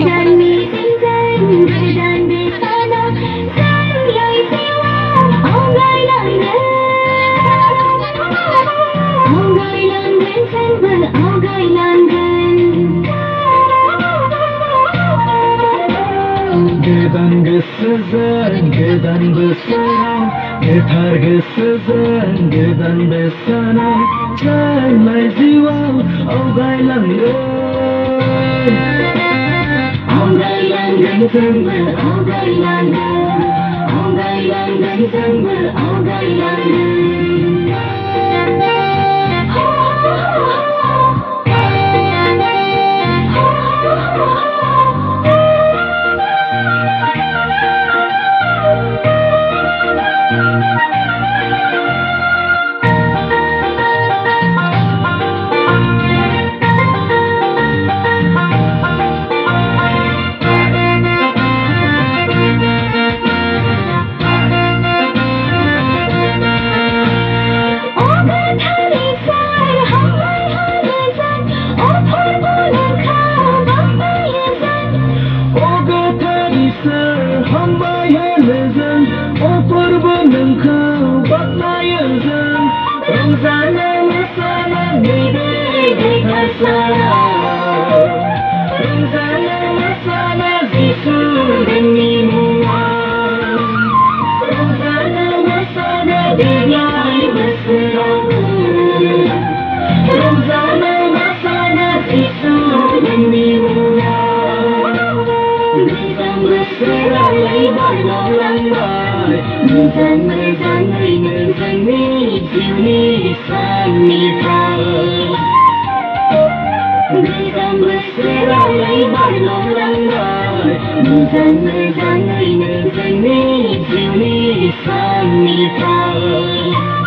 dan mi sinh danh người đàn về xa nó danh lời siêu ông gái lần đến ông gái lần đến sen vườn ông gái lần đến Gedan gesizan gedan besana Getar gesizan gedan besana Sen lai ziwang au gai lang ông gái lần đến sen vườn ông gái lần đến ông gái lần đến sen vườn ông gái lần đến Rosana masana dede dekasana Rosana masana zisu deni mua Rosana masana dinyai berserang Rosana masana zisu deni mua Nizam berserang lebar lambai Nizam ni sini sani kau Nizam berserah lebar lombai Nizam ni sini sani kau